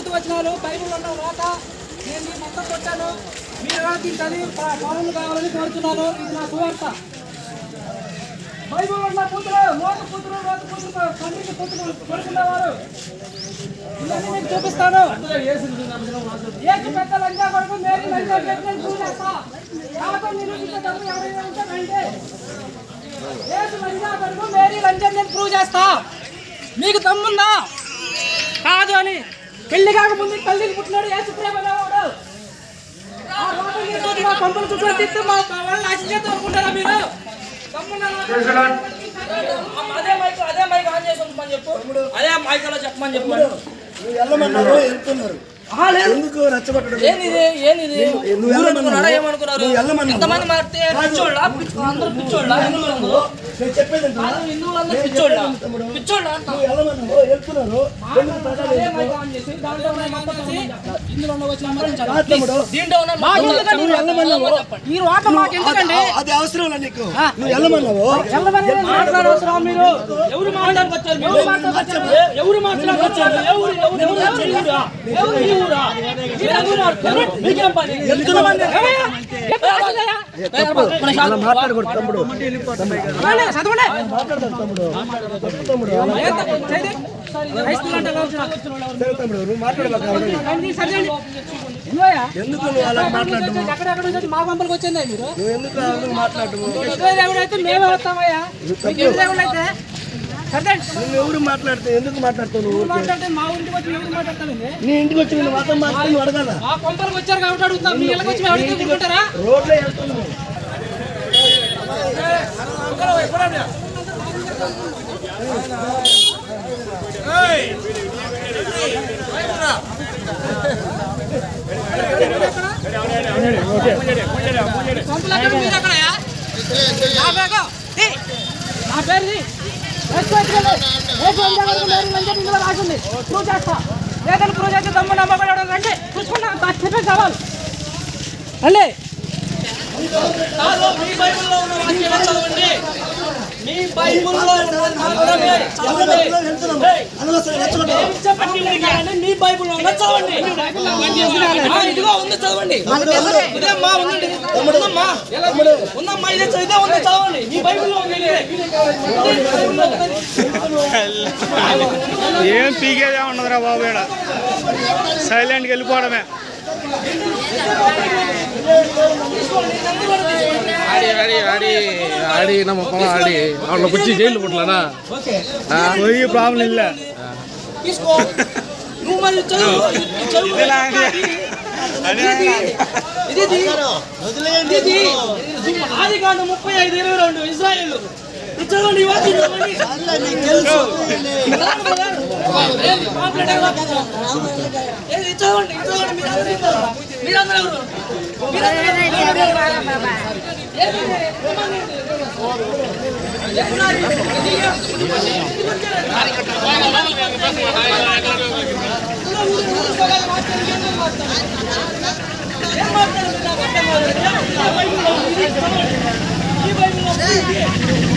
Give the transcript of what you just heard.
నీతి వచనాలు బైబిల్ ఉన్న రాత నేను మీ మొత్తం కొట్టాను. మీరు రాసిందని పౌరులు కావాలని కోరుతున్నాను. ఇది నా సువార్త. బైబిల్ ఉన్న పుత్రులు లోతు పుత్రులు తండ్రికి పుత్రులు కొడుకున్నవారు ఇవన్నీ మీకు చూపిస్తాను. ఏసు పెద్ద లంజా కొడుకు మేరీ లంజా పెట్టిన చూసేస్తా. నాతో నిరూపించేటప్పుడు ఎవరైనా ఉంటే రండి. ఏసు లంజా కొడుకు మేరీ లంజా నేను ప్రూవ్ చేస్తా. మీకు దమ్ముందా కాదు అని పెళ్లి కాకముందు తల్లికి పుట్టినాడు ఏసు ప్రేమవాడు. ఆ లోపల మా పంపులు చుట్టూ తిట్టు మా వాళ్ళని ఆశించేద్దాం అనుకుంటారా మీరు? అదే మైక్ ఆన్ చేసి ఉంచమని చెప్పు. అదే మైక్ లో చెప్పమని చెప్పు. ఎందుకు రచ్చబట్టడం? ఏమనుకున్నారు? ఎంతమంది మారితే పిచ్చోళ్ళ అందరూ పిచ్చోళ్ళ హిందువులందరూ హిందువులందరూ పిచ్చోళ్ళ పిచ్చోళ్ళ అది అవసరం నీకు. నువ్వు వెళ్ళమన్నావు. మాట్లాడవసరం మీరు ఎవరు మాట్లాడుకొచ్చారు? ఎవరు మాట్లాడుకొచ్చారు? మాట్లాడకూడదు తమ్ముడు. ఎందుకు నువ్వు అలా మాట్లాడము? మా పంపలకు వచ్చిందా మీరు? నువ్వు ఎందుకు మాట్లాడము? మేమే వస్తామయ్యా. నువ్వు ఎవరు మాట్లాడితే ఎందుకు మాట్లాడతావు? నువ్వు మాట్లాడితే మా ఇంటికి వచ్చి ఎవరు మాట్లాడతానండి? నీ ఇంటికి వచ్చి నేను మాత్రం మాట్లాడి అడగాల. ఆ కొంపలకు వచ్చారు కాబట్టి అడుగుతాం. మీ ఇళ్ళకి వచ్చి అడుగుతుంటారా? రోడ్లో వెళ్తున్నావు. నా పేరు రాసింది. ప్రూవ్ చేస్తా. లేదని ప్రూవ్ చేస్తే దమ్ము నమ్మకం రండి చూసుకున్నా చెప్పే కావాలి అండి. మీ బైబిల్లో ఉన్న వాక్యాలు చదవండి. మీ బైబిల్లో మీ బైబిల్లో ఉన్న చదవండి. ఇదిగో ఉంది చదవండి. ఇదేమ్మా ఉందండి. ఉందమ్మా ఇదే ఇదే ఉంది చదవండి. మీ బైబిల్లో ఉంది. ఏం పీకేదే ఉండదురా బాబు. ఇక్కడ సైలెంట్గా వెళ్ళిపోవడమే. ఆడి ನಮ್ಮ ಅಪ್ಪ ಆಡಿ ಅವ್ನ ಬುಚ್ಚಿ ಜೈಲು ಬಿಟ್ಲನಾ పోయి ప్రాబ్లం ಇಲ್ಲ. ఆదికాండం 35:22 ఇశ్రాయేలు చదవండి. చదవండి మీరందరూ ఏం మాట్లాడుతున్నారు?